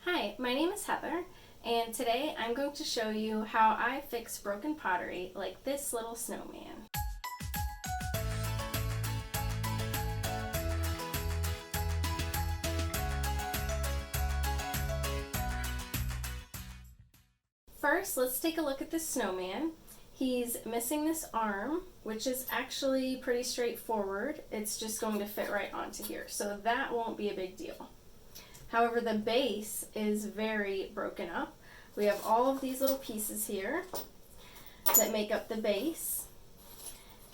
Hi, my name is Heather, and today I'm going to show you how I fix broken pottery like this little snowman. First, let's take a look at this snowman. He's missing this arm, which is actually pretty straightforward. It's just going to fit right onto here, so that won't be a big deal. However, the base is very broken up. We have all of these little pieces here that make up the base,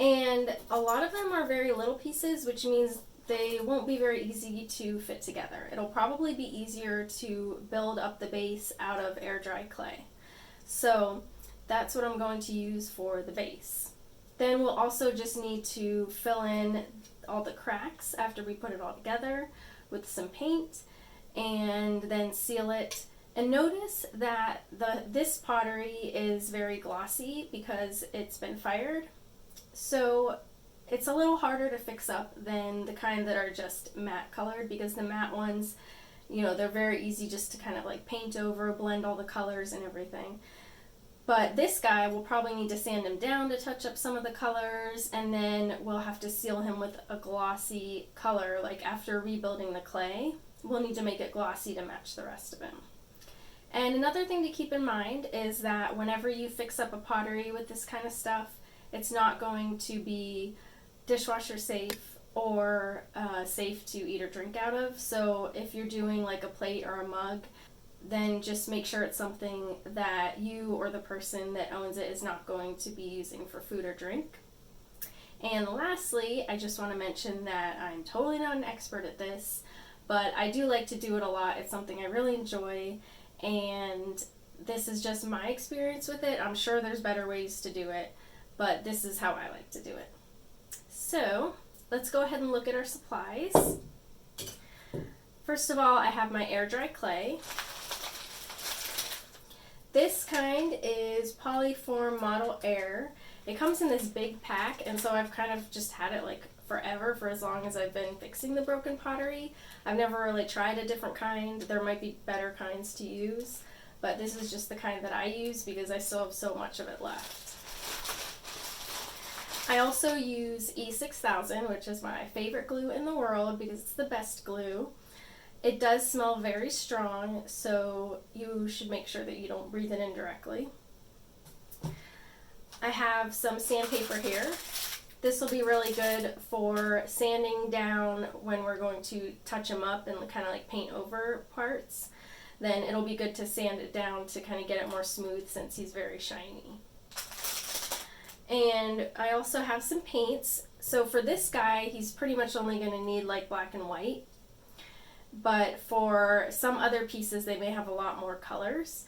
and a lot of them are very little pieces, which means they won't be very easy to fit together. It'll probably be easier to build up the base out of air dry clay. So that's what I'm going to use for the base. Then we'll also just need to fill in all the cracks after we put it all together with some paint and then seal it. And notice that this pottery is very glossy because it's been fired. So it's a little harder to fix up than the kind that are just matte colored, because the matte ones, you know, they're very easy just to kind of like paint over, blend all the colors and everything. But this guy, we'll probably need to sand him down to touch up some of the colors, and then we'll have to seal him with a glossy color. Like after rebuilding the clay, we'll need to make it glossy to match the rest of him. And another thing to keep in mind is that whenever you fix up a pottery with this kind of stuff, it's not going to be dishwasher safe or safe to eat or drink out of. So if you're doing like a plate or a mug, then just make sure it's something that you or the person that owns it is not going to be using for food or drink. And lastly, I just want to mention that I'm totally not an expert at this, but I do like to do it a lot. It's something I really enjoy, and this is just my experience with it. I'm sure there's better ways to do it, but this is how I like to do it. So let's go ahead and look at our supplies. First of all, I have my air dry clay. This kind is Polyform Model Air. It comes in this big pack, and so I've kind of just had it like forever, for as long as I've been fixing the broken pottery. I've never really tried a different kind. There might be better kinds to use, but this is just the kind that I use because I still have so much of it left. I also use E6000, which is my favorite glue in the world because it's the best glue. It does smell very strong, so you should make sure that you don't breathe it in directly. I have some sandpaper here. This will be really good for sanding down when we're going to touch them up and kind of like paint over parts. Then it'll be good to sand it down to kind of get it more smooth since he's very shiny. And I also have some paints. So for this guy, he's pretty much only going to need like black and white. But for some other pieces, they may have a lot more colors.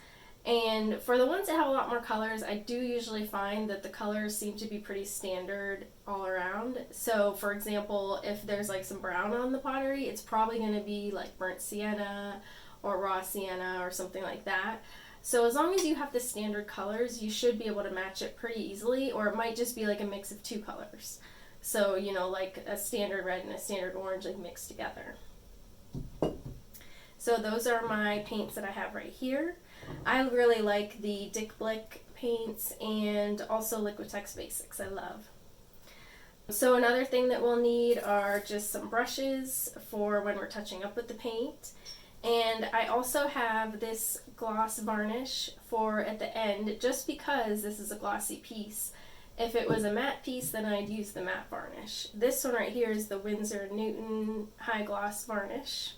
And for the ones that have a lot more colors, I do usually find that the colors seem to be pretty standard all around. So for example, if there's like some brown on the pottery, it's probably going to be like burnt sienna or raw sienna or something like that. So as long as you have the standard colors, you should be able to match it pretty easily, or it might just be like a mix of two colors. So, you know, like a standard red and a standard orange like mixed together. So those are my paints that I have right here. I really like the Dick Blick paints and also Liquitex Basics, I love. So another thing that we'll need are just some brushes for when we're touching up with the paint. And I also have this gloss varnish for at the end, just because this is a glossy piece. If it was a matte piece, then I'd use the matte varnish. This one right here is the Windsor Newton High Gloss Varnish.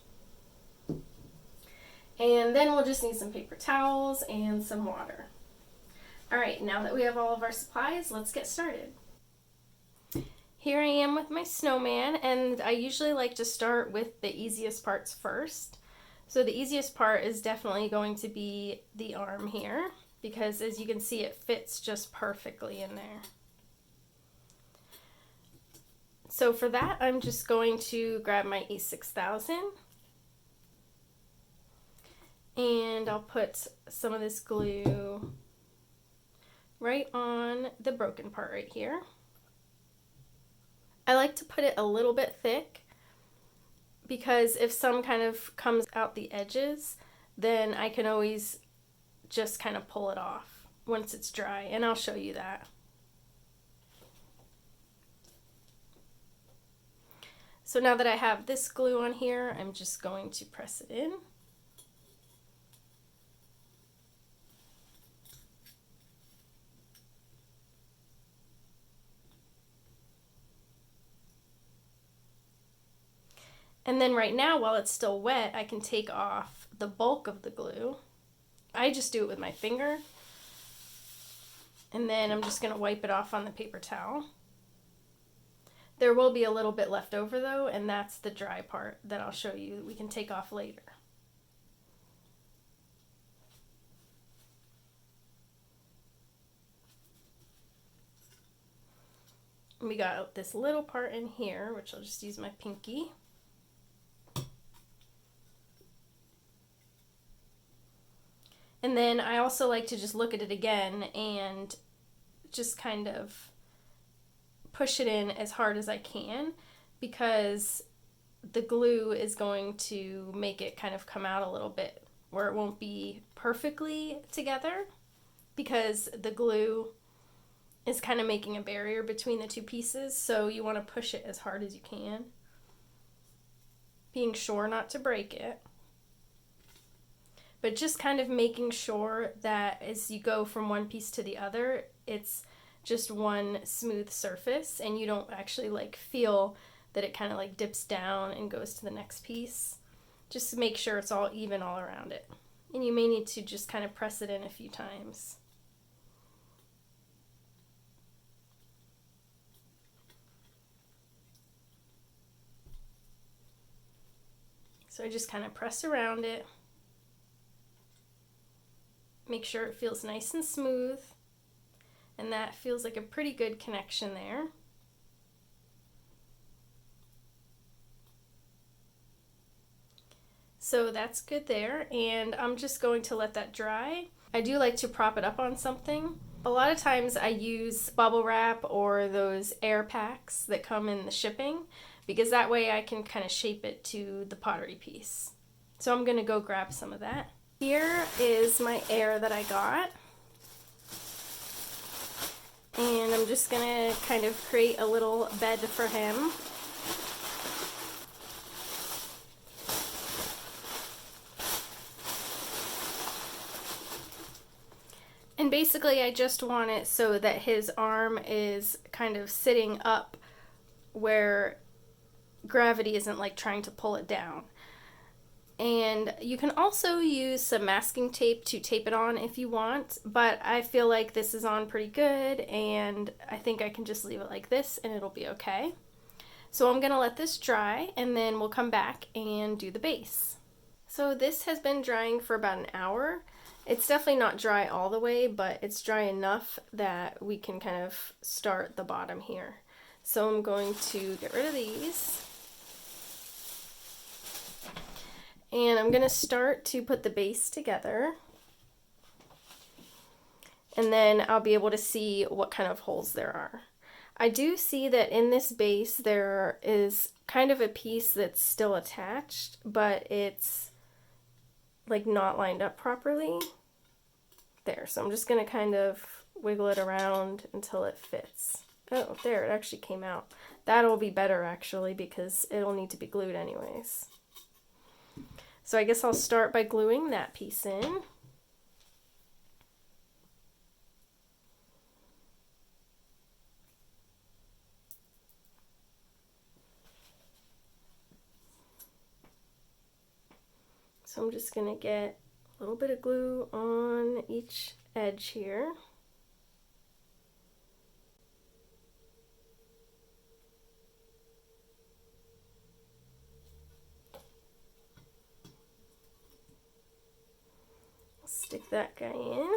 And then we'll just need some paper towels and some water. Alright, now that we have all of our supplies, let's get started. Here I am with my snowman, and I usually like to start with the easiest parts first. So the easiest part is definitely going to be the arm here, because as you can see, it fits just perfectly in there. So for that, I'm just going to grab my E6000, and I'll put some of this glue right on the broken part right here. I like to put it a little bit thick because if some kind of comes out the edges, then I can always just kind of pull it off once it's dry, and I'll show you that. So now that I have this glue on here, I'm just going to press it in. And then right now, while it's still wet, I can take off the bulk of the glue. I just do it with my finger. And then I'm just going to wipe it off on the paper towel. There will be a little bit left over though, and that's the dry part that I'll show you that we can take off later. We got this little part in here, which I'll just use my pinky. And then I also like to just look at it again and just kind of push it in as hard as I can, because the glue is going to make it kind of come out a little bit where it won't be perfectly together, because the glue is kind of making a barrier between the two pieces. So you want to push it as hard as you can, being sure not to break it. But just kind of making sure that as you go from one piece to the other, it's just one smooth surface and you don't actually like feel that it kind of like dips down and goes to the next piece. Just make sure it's all even all around it. And you may need to just kind of press it in a few times. So I just kind of press around it. Make sure it feels nice and smooth, and that feels like a pretty good connection there. So that's good there, and I'm just going to let that dry. I do like to prop it up on something. A lot of times I use bubble wrap or those air packs that come in the shipping, because that way I can kind of shape it to the pottery piece. So I'm going to go grab some of that. Here is my air that I got, and I'm just going to kind of create a little bed for him. And basically I just want it so that his arm is kind of sitting up where gravity isn't like trying to pull it down. And you can also use some masking tape to tape it on if you want, but I feel like this is on pretty good, and I think I can just leave it like this and it'll be okay. So I'm gonna let this dry, and then we'll come back and do the base. So this has been drying for about an hour. It's definitely not dry all the way, but it's dry enough that we can kind of start the bottom here. So I'm going to get rid of these. And I'm going to start to put the base together, and then I'll be able to see what kind of holes there are. I do see that in this base there is kind of a piece that's still attached, but it's like not lined up properly. There, so I'm just going to kind of wiggle it around until it fits. Oh, there, it actually came out. That'll be better actually, because it'll need to be glued anyways. So I guess I'll start by gluing that piece in. So I'm just going to get a little bit of glue on each edge here. Stick that guy in.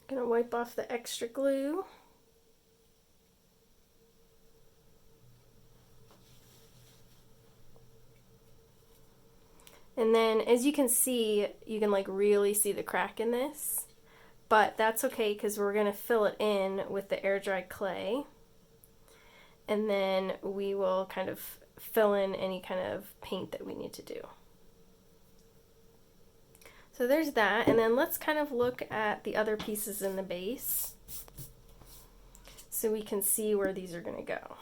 Gonna wipe off the extra glue. And then as you can see, you can like really see the crack in this. but that's okay because we're going to fill it in with the air dry clay, and then we will kind of fill in any kind of paint that we need to do. So there's that, and then let's kind of look at the other pieces in the base so we can see where these are going to go.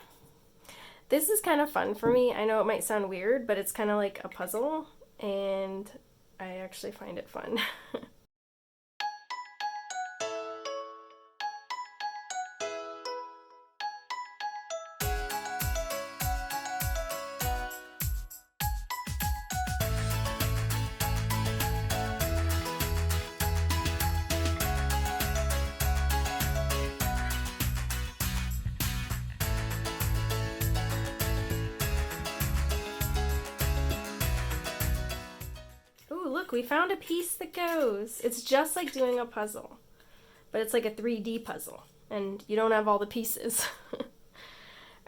This is kind of fun for me. I know it might sound weird, but it's kind of like a puzzle, and I actually find it fun. Ooh, look, we found a piece that goes. It's just like doing a puzzle, but it's like a 3D puzzle, and you don't have all the pieces.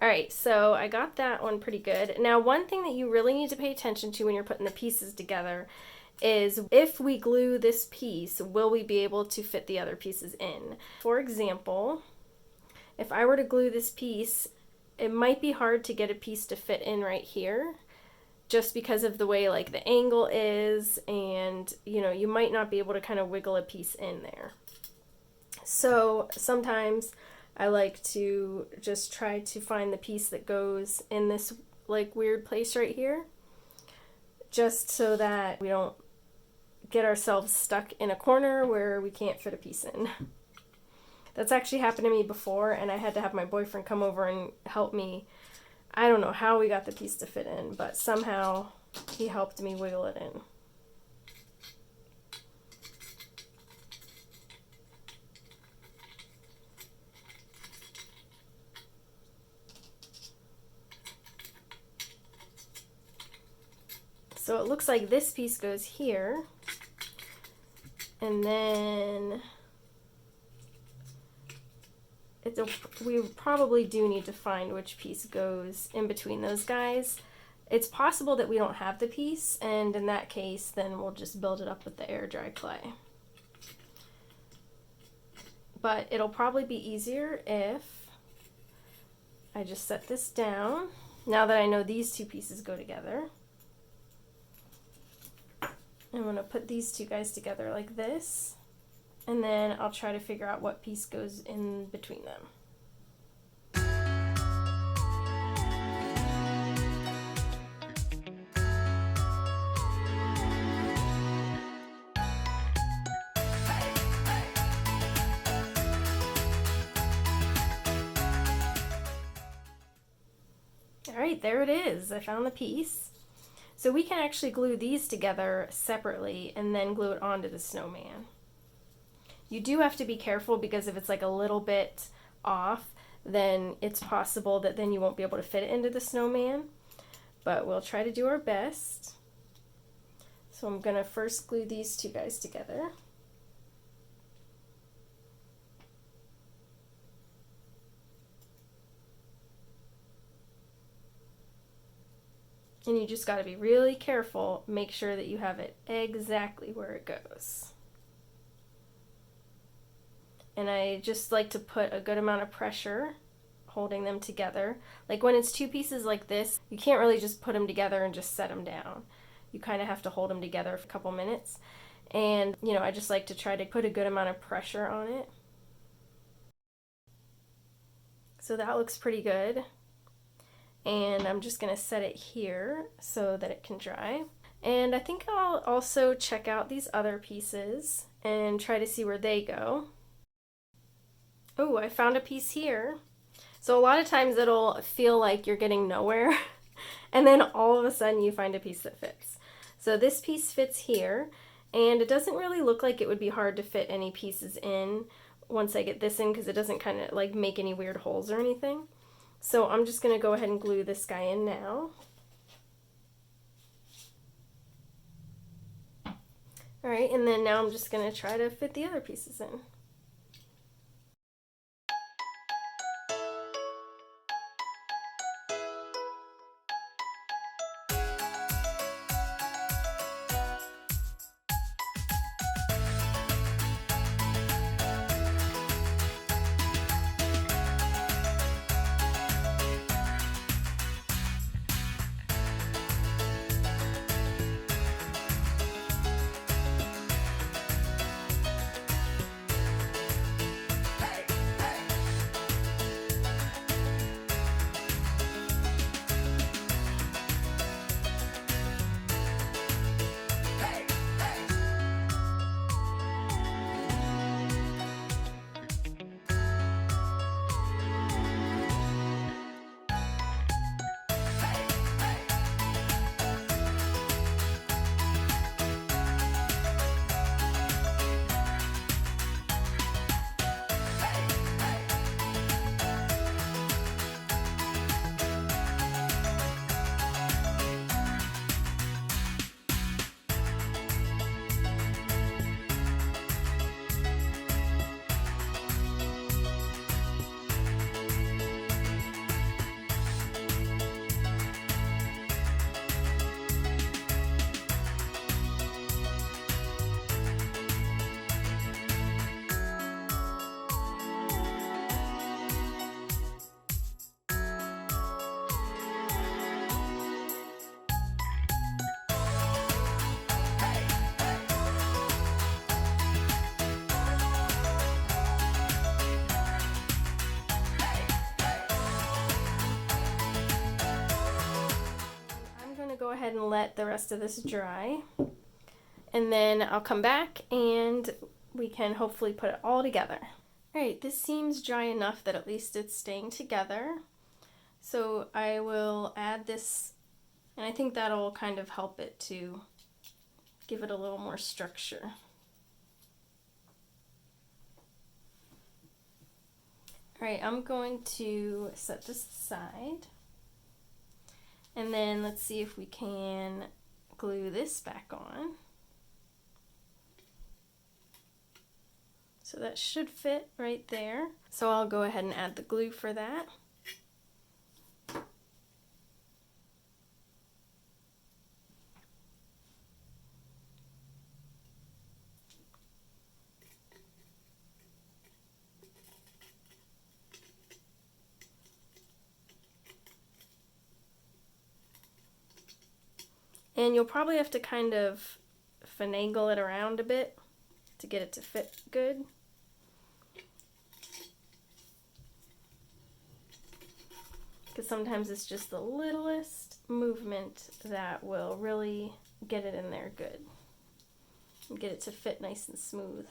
Alright, so I got that one pretty good. Now, one thing that you really need to pay attention to when you're putting the pieces together is if we glue this piece, will we be able to fit the other pieces in? For example, if I were to glue this piece, it might be hard to get a piece to fit in right here, just because of the way like the angle is, and you know, you might not be able to kind of wiggle a piece in there. So sometimes I like to just try to find the piece that goes in this like weird place right here, just so that we don't get ourselves stuck in a corner where we can't fit a piece in. That's actually happened to me before, and I had to have my boyfriend come over and help me. I don't know how we got the piece to fit in, but somehow he helped me wiggle it in. So it looks like this piece goes here, and then we probably do need to find which piece goes in between those guys. It's possible that we don't have the piece, and in that case then we'll just build it up with the air dry clay. But it'll probably be easier if I just set this down, now that I know these two pieces go together. I'm going to put these two guys together like this, and then I'll try to figure out what piece goes in between them. Alright, there it is. I found the piece. So we can actually glue these together separately and then glue it onto the snowman. You do have to be careful, because if it's like a little bit off, then it's possible that then you won't be able to fit it into the snowman. But we'll try to do our best. So I'm going to first glue these two guys together. And you just got to be really careful, make sure that you have it exactly where it goes. And I just like to put a good amount of pressure holding them together. Like when it's two pieces like this, you can't really just put them together and just set them down. You kind of have to hold them together for a couple minutes. And, you know, I just like to try to put a good amount of pressure on it. So that looks pretty good. And I'm just going to set it here so that it can dry. And I think I'll also check out these other pieces and try to see where they go. Oh, I found a piece here. So a lot of times it'll feel like you're getting nowhere, and then all of a sudden you find a piece that fits. So this piece fits here, and it doesn't really look like it would be hard to fit any pieces in once I get this in, because it doesn't kind of like make any weird holes or anything. So I'm just going to go ahead and glue this guy in now. Alright, and then now I'm just going to try to fit the other pieces in. ahead and let the rest of this dry. And then I'll come back and we can hopefully put it all together. Alright, this seems dry enough that at least it's staying together. So I will add this, and I think that'll kind of help it to give it a little more structure. Alright, I'm going to set this aside. And then let's see if we can glue this back on. So that should fit right there. So I'll go ahead and add the glue for that. And you'll probably have to kind of finagle it around a bit to get it to fit good. Because sometimes it's just the littlest movement that will really get it in there good and get it to fit nice and smooth.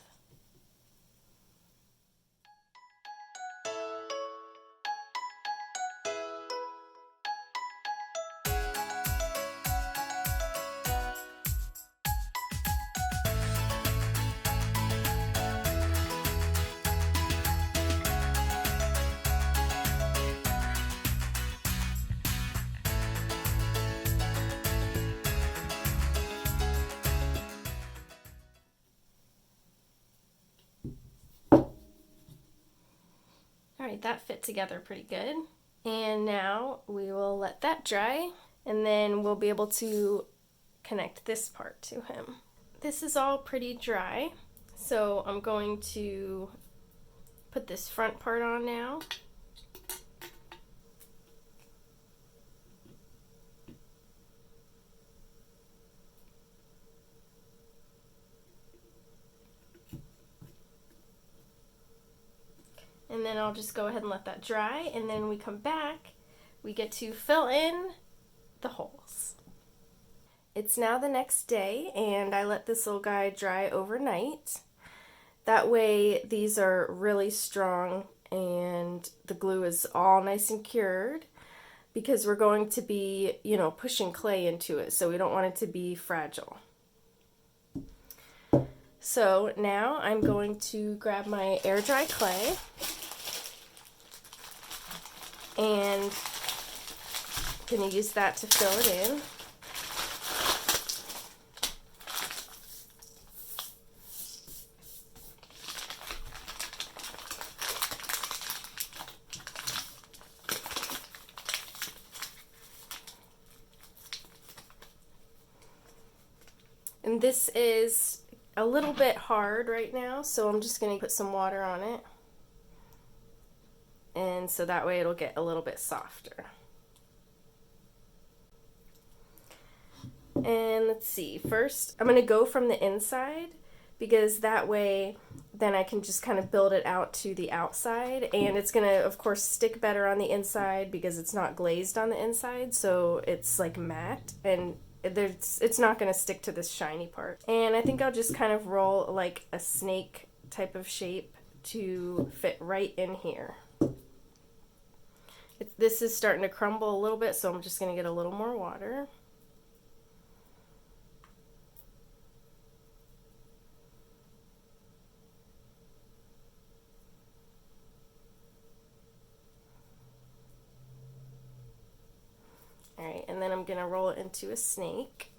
Alright, that fit together pretty good. And now we will let that dry, and then we'll be able to connect this part to him. This is all pretty dry, so I'm going to put this front part on now. And then I'll just go ahead and let that dry, and then when we come back, we get to fill in the holes. It's now the next day, and I let this little guy dry overnight. That way these are really strong and the glue is all nice and cured, because we're going to be, you know, pushing clay into it, so we don't want it to be fragile. So now I'm going to grab my air dry clay and I'm going to use that to fill it in. And this is a little bit hard right now, so I'm just going to put some water on it. And so that way it'll get a little bit softer. And let's see, first I'm going to go from the inside, because that way then I can just kind of build it out to the outside, and it's going to of course stick better on the inside because it's not glazed on the inside, so it's like matte, and it's not going to stick to this shiny part. And I think I'll just kind of roll like a snake type of shape to fit right in here. This is starting to crumble a little bit, so I'm just going to get a little more water. Alright, and then I'm going to roll it into a snake.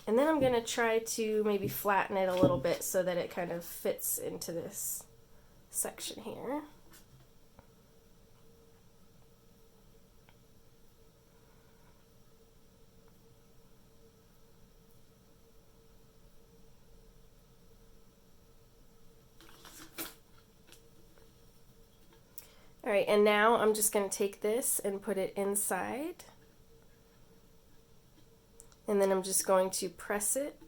And then I'm going to try to maybe flatten it a little bit so that it kind of fits into this section here. Alright, and now I'm just going to take this and put it inside. And then I'm just going to press it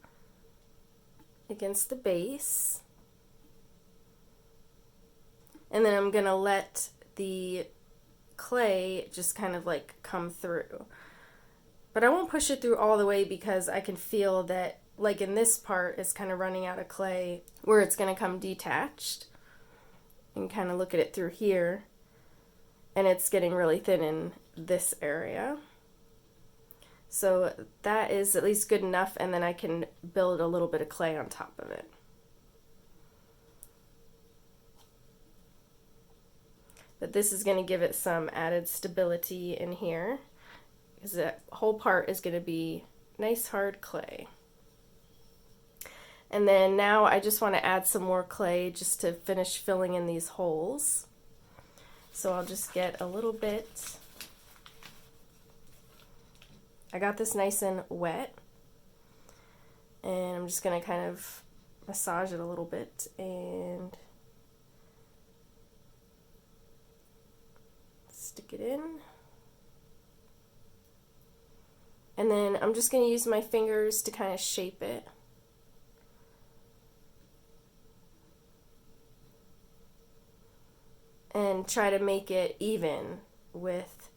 against the base. And then I'm going to let the clay just kind of like come through. But I won't push it through all the way because I can feel that, like in this part, it's kind of running out of clay where it's going to come detached. And kind of look at it through here, and it's getting really thin in this area. So that is at least good enough, and then I can build a little bit of clay on top of it. But this is going to give it some added stability in here, because that whole part is going to be nice hard clay. And then now I just want to add some more clay just to finish filling in these holes. So I'll just get a little bit. I got this nice and wet, and I'm just going to kind of massage it a little bit and stick it in. And then I'm just going to use my fingers to kind of shape it. And try to make it even with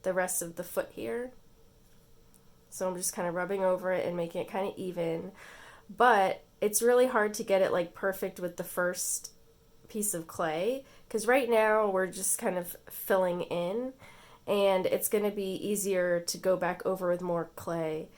the rest of the foot here. So I'm just kind of rubbing over it and making it kind of even. But it's really hard to get it like perfect with the first piece of clay, because right now we're just kind of filling in, and it's going to be easier to go back over with more clay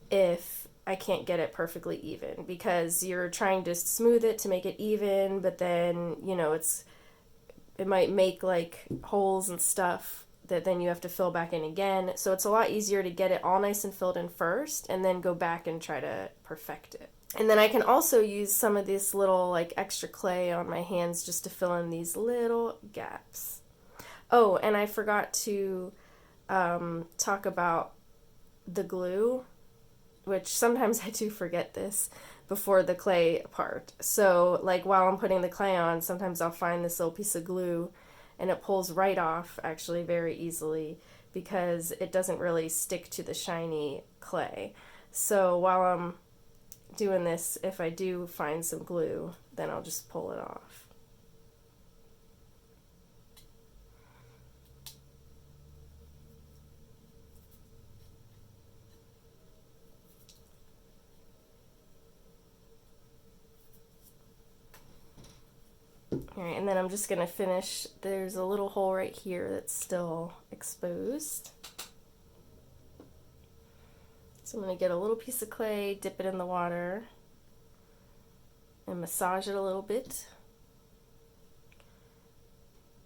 if I can't get it perfectly even, because you're trying to smooth it to make it even, but then, you know, it might make like holes and stuff that then you have to fill back in again. So it's a lot easier to get it all nice and filled in first and then go back and try to perfect it. And then I can also use some of this little like extra clay on my hands just to fill in these little gaps. Oh, and I forgot to talk about the glue, which sometimes I do forget this before the clay part. So like while I'm putting the clay on, sometimes I'll find this little piece of glue and it pulls right off actually very easily because it doesn't really stick to the shiny clay. So while I'm doing this, if I do find some glue, then I'll just pull it off. Alright, and then I'm just going to finish. There's a little hole right here that's still exposed. So I'm going to get a little piece of clay, dip it in the water, and massage it a little bit.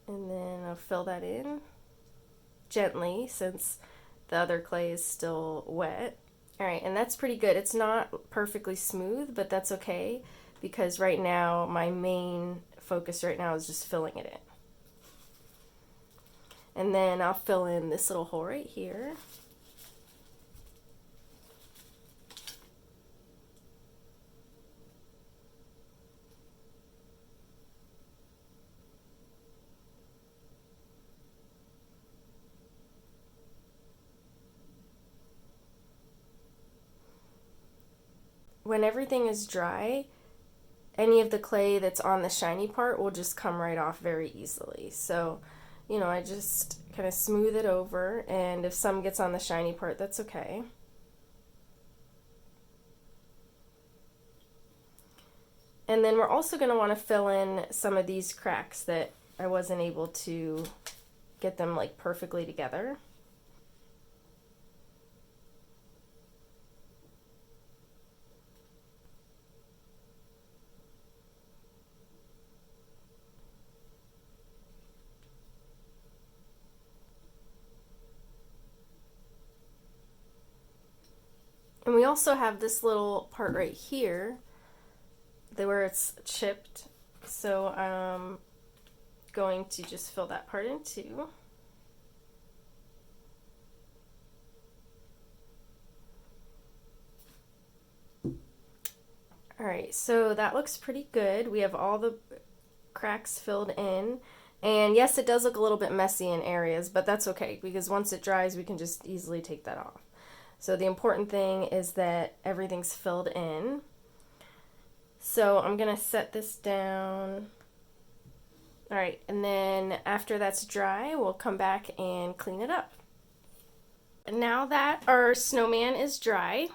And then I'll fill that in gently since the other clay is still wet. Alright, and that's pretty good. It's not perfectly smooth, but that's okay because right now my main focus right now is just filling it in. And then I'll fill in this little hole right here. When everything is dry, any of the clay that's on the shiny part will just come right off very easily. So, you know, I just kind of smooth it over, and if some gets on the shiny part, that's okay. And then we're also going to want to fill in some of these cracks that I wasn't able to get them like perfectly together. And we also have this little part right here where it's chipped. So I'm going to just fill that part in too. Alright, so that looks pretty good. We have all the cracks filled in. And yes, it does look a little bit messy in areas, but that's okay because once it dries, we can just easily take that off. So the important thing is that everything's filled in. So I'm going to set this down All right, and then after that's dry, we'll come back and clean it up. Now that our snowman is dry,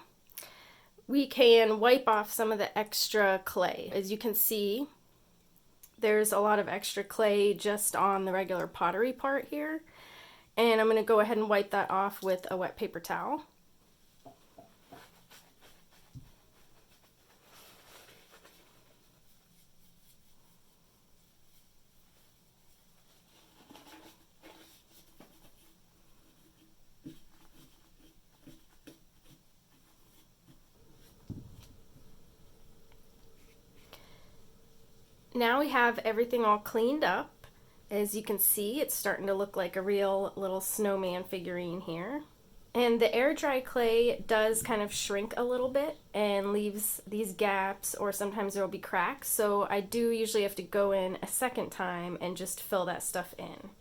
we can wipe off some of the extra clay. As you can see, there's a lot of extra clay just on the regular pottery part here. And I'm going to go ahead and wipe that off with a wet paper towel. Now we have everything all cleaned up. As you can see, it's starting to look like a real little snowman figurine here. And the air dry clay does kind of shrink a little bit and leaves these gaps, or sometimes there will be cracks. So I do usually have to go in a second time and just fill that stuff in.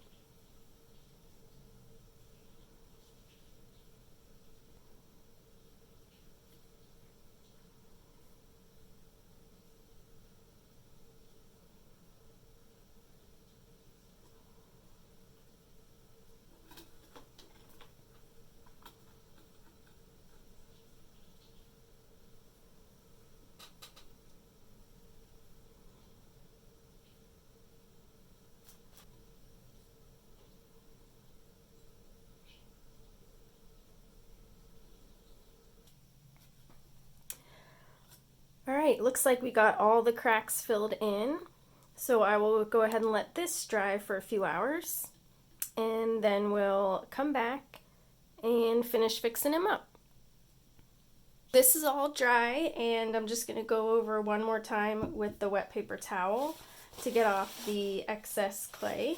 Alright, looks like we got all the cracks filled in. So I will go ahead and let this dry for a few hours. And then we'll come back and finish fixing him up. This is all dry, and I'm just going to go over one more time with the wet paper towel to get off the excess clay.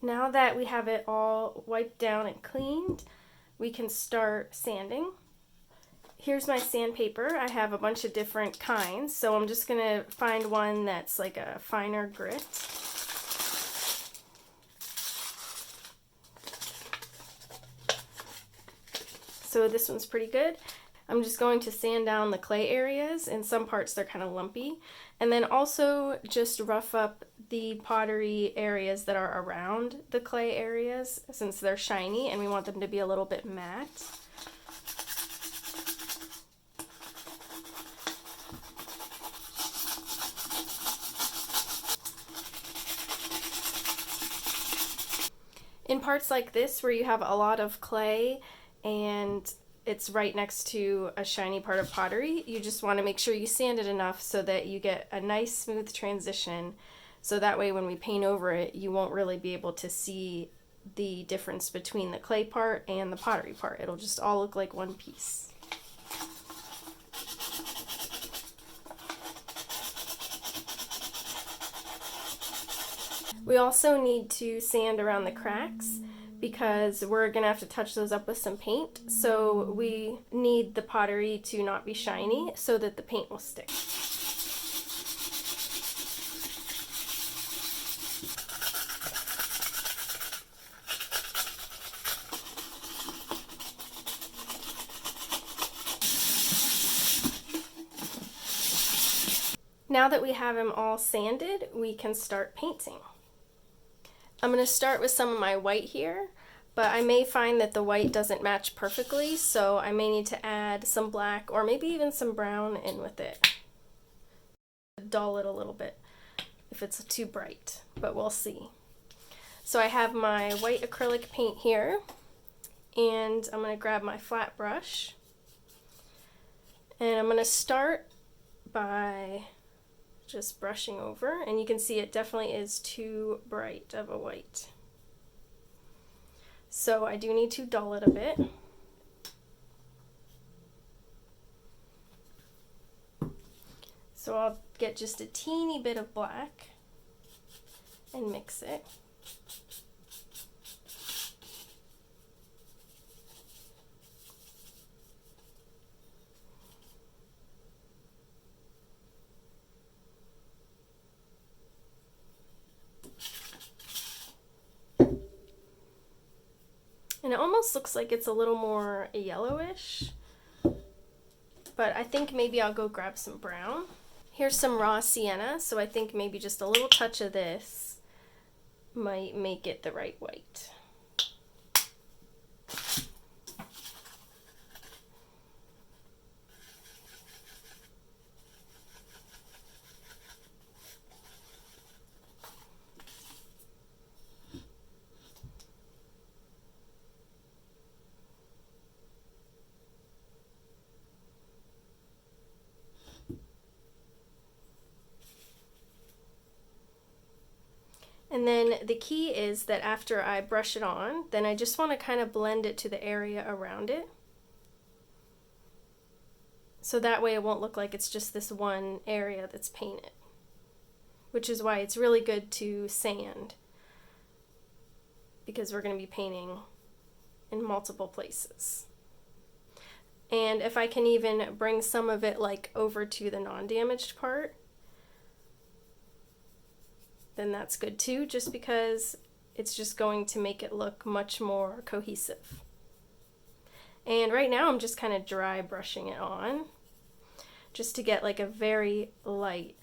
Now that we have it all wiped down and cleaned, we can start sanding. Here's my sandpaper. I have a bunch of different kinds, so I'm just going to find one that's like a finer grit. So this one's pretty good. I'm just going to sand down the clay areas. In some parts they're kind of lumpy. And then also just rough up the pottery areas that are around the clay areas, since they're shiny and we want them to be a little bit matte. In parts like this where you have a lot of clay and it's right next to a shiny part of pottery, you just want to make sure you sand it enough so that you get a nice smooth transition, so that way when we paint over it you won't really be able to see the difference between the clay part and the pottery part. It'll just all look like one piece. We also need to sand around the cracks because we're going to have to touch those up with some paint. So we need the pottery to not be shiny so that the paint will stick. Now that we have them all sanded, we can start painting. I'm going to start with some of my white here, but I may find that the white doesn't match perfectly, so I may need to add some black or maybe even some brown in with it. Dull it a little bit if it's too bright, but we'll see. So I have my white acrylic paint here, and I'm going to grab my flat brush, and I'm going to start by just brushing over, and you can see it definitely is too bright of a white. So I do need to dull it a bit. So I'll get just a teeny bit of black and mix it. almost looks like it's a little more yellowish, but I think maybe I'll go grab some brown. Here's some raw sienna, so I think maybe just a little touch of this might make it the right white. And then the key is that after I brush it on, then I just want to kind of blend it to the area around it. So that way it won't look like it's just this one area that's painted. Which is why it's really good to sand, because we're going to be painting in multiple places. And if I can even bring some of it like over to the non-damaged part, then that's good too, just because it's just going to make it look much more cohesive. And right now I'm just kind of dry brushing it on, just to get like a very light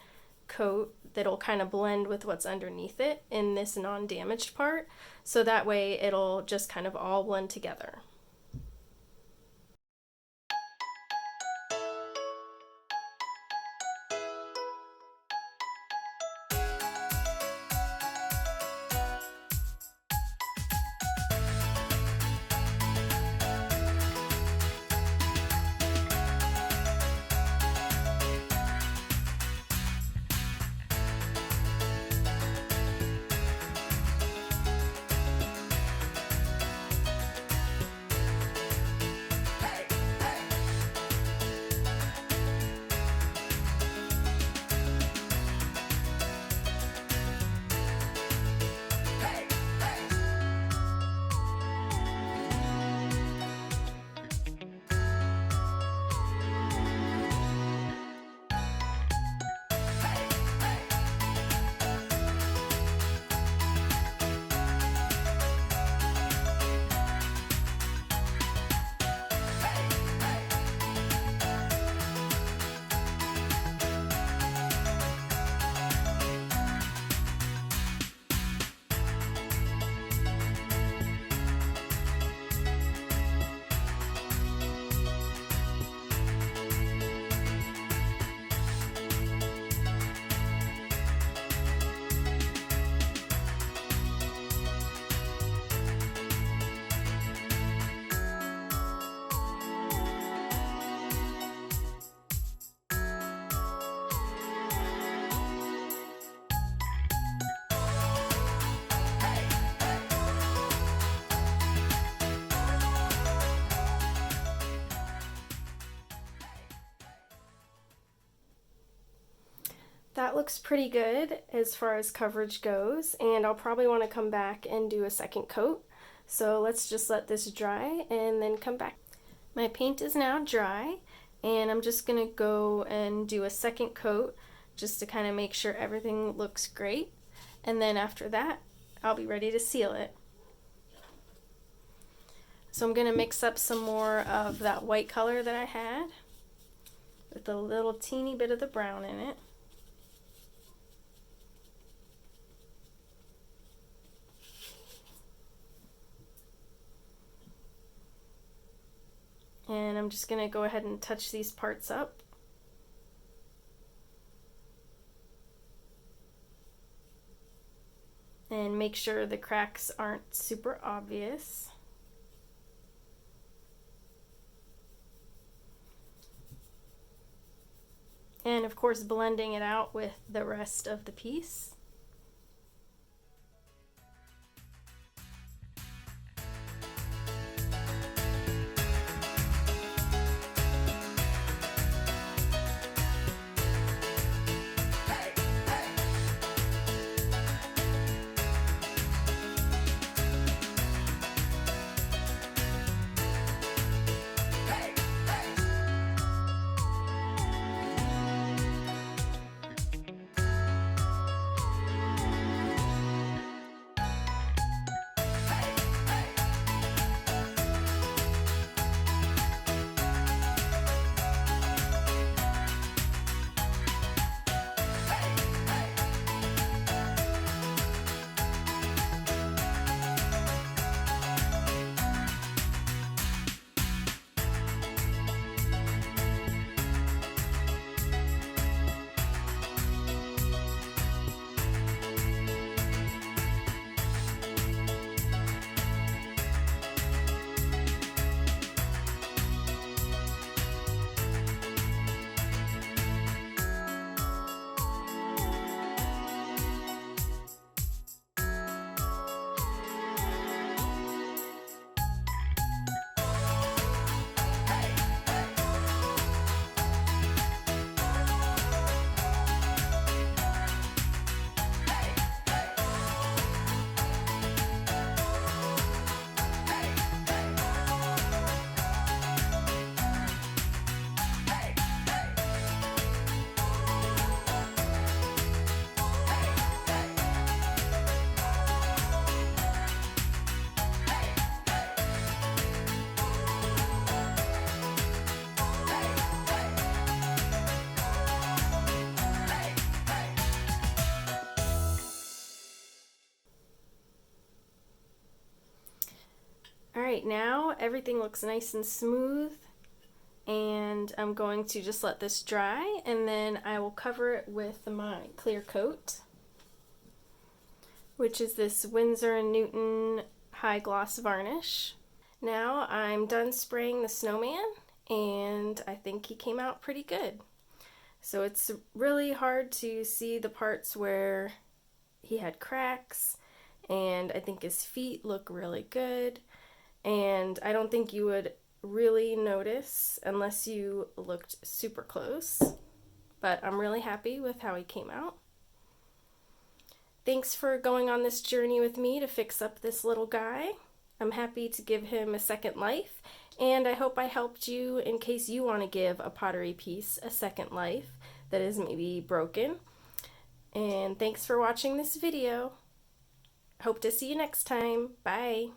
coat that'll kind of blend with what's underneath it in this non-damaged part, so that way it'll just kind of all blend together. That looks pretty good as far as coverage goes, and I'll probably want to come back and do a second coat. So let's just let this dry and then come back. My paint is now dry, and I'm just going to go and do a second coat just to kind of make sure everything looks great. And then after that, I'll be ready to seal it. So I'm going to mix up some more of that white color that I had with a little teeny bit of the brown in it. And I'm just going to go ahead and touch these parts up. And make sure the cracks aren't super obvious. And of course blending it out with the rest of the piece. Alright, now everything looks nice and smooth, and I'm going to just let this dry, and then I will cover it with my clear coat, which is this Windsor & Newton high gloss varnish. Now I'm done spraying the snowman, and I think he came out pretty good. So it's really hard to see the parts where he had cracks, and I think his feet look really good, and I don't think you would really notice unless you looked super close, but I'm really happy with how he came out. Thanks for going on this journey with me to fix up this little guy. I'm happy to give him a second life, and I hope I helped you in case you want to give a pottery piece a second life that is maybe broken. And thanks for watching this video. Hope to see you next time. Bye.